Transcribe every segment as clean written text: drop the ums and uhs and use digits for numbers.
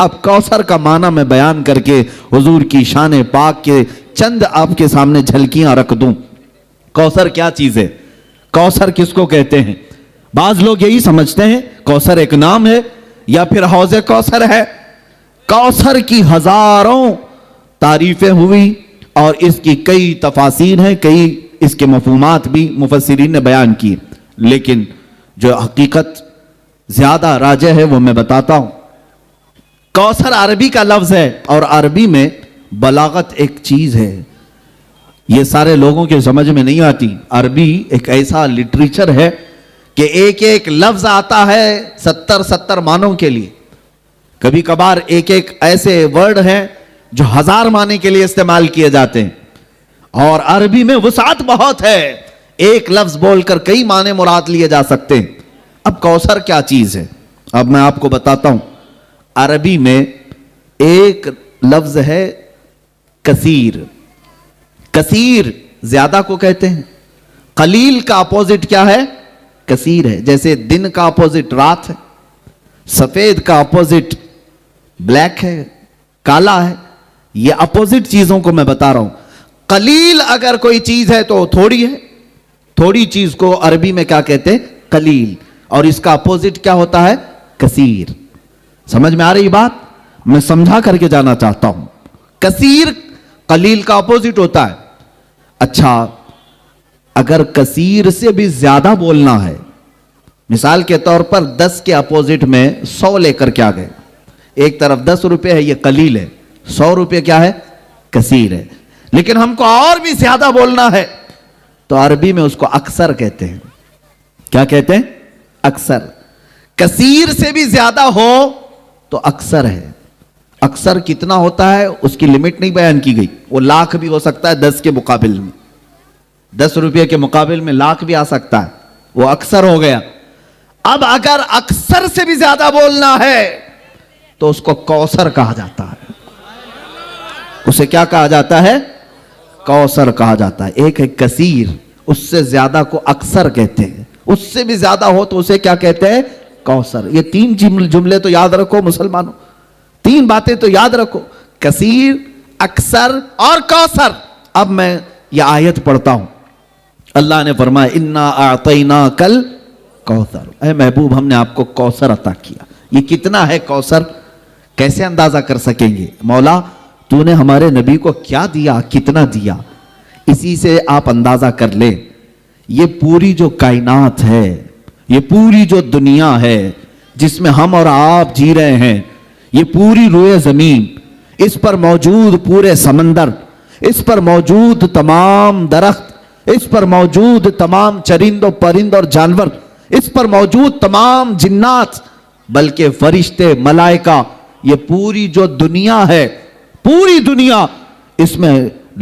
اب کوثر کا معنی میں بیان کر کے حضور کی شان پاک کے چند آپ کے سامنے جھلکیاں رکھ دوں۔ کوثر کیا چیز ہے؟ کوثر کس کو کہتے ہیں؟ بعض لوگ یہی سمجھتے ہیں کوثر ایک نام ہے یا پھر حوض کوثر ہے۔ کوثر کی ہزاروں تعریفیں ہوئی اور اس کی کئی تفاسیر ہیں، کئی اس کے مفہومات بھی مفسرین نے بیان کی، لیکن جو حقیقت زیادہ راجح ہے وہ میں بتاتا ہوں۔ کوثر عربی کا لفظ ہے اور عربی میں بلاغت ایک چیز ہے، یہ سارے لوگوں کے سمجھ میں نہیں آتی۔ عربی ایک ایسا لٹریچر ہے کہ ایک ایک لفظ آتا ہے 70 معنوں کے لیے، کبھی کبھار ایک ایک ایسے ورڈ ہیں جو 1000 معنی کے لیے استعمال کیے جاتے ہیں، اور عربی میں وسعت بہت ہے، ایک لفظ بول کر کئی معنی مراد لیے جا سکتے ہیں۔ اب کوثر کیا چیز ہے؟ اب میں آپ کو بتاتا ہوں۔ عربی میں ایک لفظ ہے کثیر۔ کثیر زیادہ کو کہتے ہیں، قلیل کا اپوزٹ کیا ہے؟ کثیر ہے۔ جیسے دن کا اپوزٹ رات ہے، سفید کا اپوزٹ بلیک ہے، کالا ہے، یہ اپوزٹ چیزوں کو میں بتا رہا ہوں۔ قلیل اگر کوئی چیز ہے تو تھوڑی ہے، تھوڑی چیز کو عربی میں کیا کہتے ہیں؟ قلیل، اور اس کا اپوزٹ کیا ہوتا ہے؟ کثیر۔ سمجھ میں آ رہی بات؟ میں سمجھا کر کے جانا چاہتا ہوں۔ کثیر قلیل کا اپوزٹ ہوتا ہے۔ اچھا، اگر کثیر سے بھی زیادہ بولنا ہے، مثال کے طور پر 10 کے اپوزٹ میں 100 لے کر کیا گئے، ایک طرف 10 روپے ہے، یہ قلیل ہے، 100 روپے کیا ہے؟ کثیر ہے۔ لیکن ہم کو اور بھی زیادہ بولنا ہے تو عربی میں اس کو اکثر کہتے ہیں۔ کیا کہتے ہیں؟ اکثر۔ کثیر سے بھی زیادہ ہو تو اکثر ہے۔ اکثر کتنا ہوتا ہے اس کی لمٹ نہیں بیان کی گئی، وہ لاکھ بھی ہو سکتا ہے 10 کے مقابل میں، 10 روپے کے مقابل میں لاکھ بھی آ سکتا ہے، وہ اکثر ہو گیا۔ اب اگر اکثر سے بھی زیادہ بولنا ہے تو اس کو کوثر کہا جاتا ہے۔ اسے کیا کہا جاتا ہے؟ کوثر کہا جاتا ہے۔ ایک ہے کثیر، اس سے زیادہ کو اکثر کہتے ہیں، اس سے بھی زیادہ ہو تو اسے کیا کہتے ہیں؟ کوثر۔ یہ 3 جملے تو یاد رکھو مسلمانوں، 3 باتیں تو یاد رکھو، کثیر، اکثر اور کوثر۔ اب میں یہ آیت پڑھتا ہوں۔ اللہ نے فرمایا انا اعطیناک الکوثر، اے محبوب ہم نے آپ کو کوثر عطا کیا۔ یہ کتنا ہے کوثر؟ کیسے اندازہ کر سکیں گے؟ مولا تو نے ہمارے نبی کو کیا دیا، کتنا دیا، اسی سے آپ اندازہ کر لیں۔ یہ پوری جو کائنات ہے، یہ پوری جو دنیا ہے جس میں ہم اور آپ جی رہے ہیں، یہ پوری روئے زمین، اس پر موجود پورے سمندر، اس پر موجود تمام درخت، اس پر موجود تمام چرند و پرند اور جانور، اس پر موجود تمام جنات، بلکہ فرشتے، ملائکہ، یہ پوری جو دنیا ہے، پوری دنیا، اس میں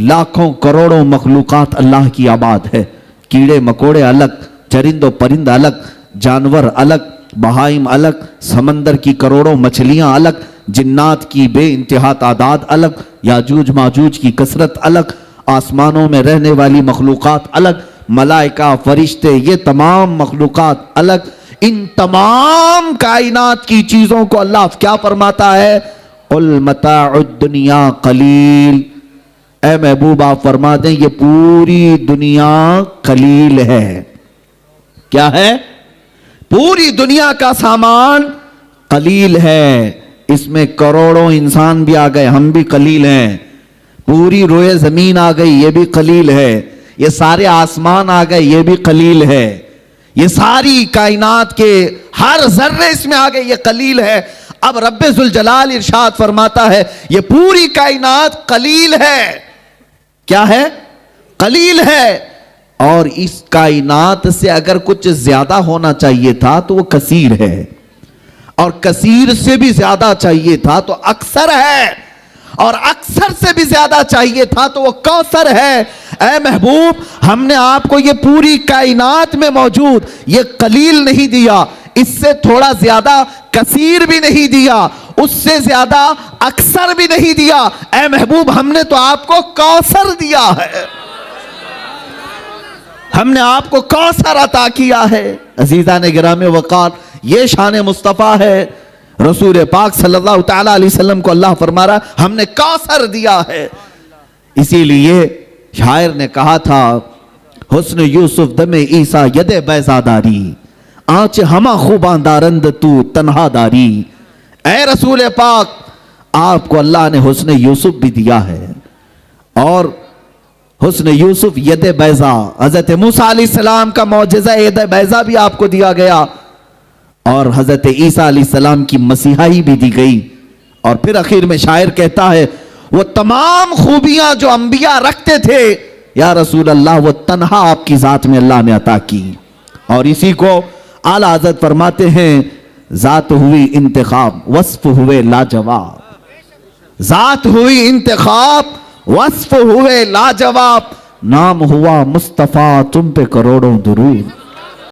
لاکھوں کروڑوں مخلوقات اللہ کی آباد ہے۔ کیڑے مکوڑے الگ، چرند و پرند الگ، جانور الگ، بہائم الگ، سمندر کی کروڑوں مچھلیاں الگ، جنات کی بے انتہا تعداد الگ، یاجوج ماجوج کی کثرت الگ، آسمانوں میں رہنے والی مخلوقات الگ، ملائکہ، فرشتے، یہ تمام مخلوقات الگ۔ ان تمام کائنات کی چیزوں کو اللہ کیا فرماتا ہے؟ قل متاع الدنیا قلیل، اے محبوب آپ فرما دیں یہ پوری دنیا قلیل ہے۔ کیا ہے؟ پوری دنیا کا سامان قلیل ہے، اس میں کروڑوں انسان بھی آ گئے، ہم بھی قلیل ہیں، پوری روئے زمین آ گئی، یہ بھی قلیل ہے، یہ سارے آسمان آ گئے، یہ بھی قلیل ہے، یہ ساری کائنات کے ہر ذرے اس میں آ گئے، یہ قلیل ہے۔ اب رب ذوالجلال ارشاد فرماتا ہے یہ پوری کائنات قلیل ہے۔ کیا ہے؟ قلیل ہے۔ اور اس کائنات سے اگر کچھ زیادہ ہونا چاہیے تھا تو وہ کثیر ہے، اور کثیر سے بھی زیادہ چاہیے تھا تو اکثر ہے، اور اکثر سے بھی زیادہ چاہیے تھا تو وہ کوثر ہے۔ اے محبوب ہم نے آپ کو یہ پوری کائنات میں موجود یہ قلیل نہیں دیا، اس سے تھوڑا زیادہ کثیر بھی نہیں دیا، اس سے زیادہ اکثر بھی نہیں دیا، اے محبوب ہم نے تو آپ کو کوثر دیا ہے، ہم نے آپ کو کوثر عطا کیا ہے۔ عزیزان گرامی وقار، یہ شان مصطفیٰ ہے۔ رسول پاک صلی اللہ تعالی علیہ وسلم کو اللہ فرما رہا ہم نے کوثر دیا ہے. اسی لیے شاعر نے کہا تھا حسن یوسف دم عیسیٰ ید بیضا داری آنچ ہما خوباں دارند تو تنہا داری. اے رسول پاک آپ کو اللہ نے حسن یوسف بھی دیا ہے اور حسن یوسف ید بیضا حضرت موسیٰ علیہ السلام کا معجزہ ید بیضا بھی آپ کو دیا گیا اور حضرت عیسیٰ علیہ السلام کی مسیحائی بھی دی گئی. اور پھر اخیر میں شاعر کہتا ہے وہ تمام خوبیاں جو انبیاء رکھتے تھے یا رسول اللہ وہ تنہا آپ کی ذات میں اللہ نے عطا کی. اور اسی کو اعلیٰ حضرت فرماتے ہیں ذات ہوئی انتخاب وصف ہوئے لاجواب. ذات ہوئی انتخاب وصف ہوئے لاجواب نام ہوا مصطفیٰ تم پہ کروڑوں درود.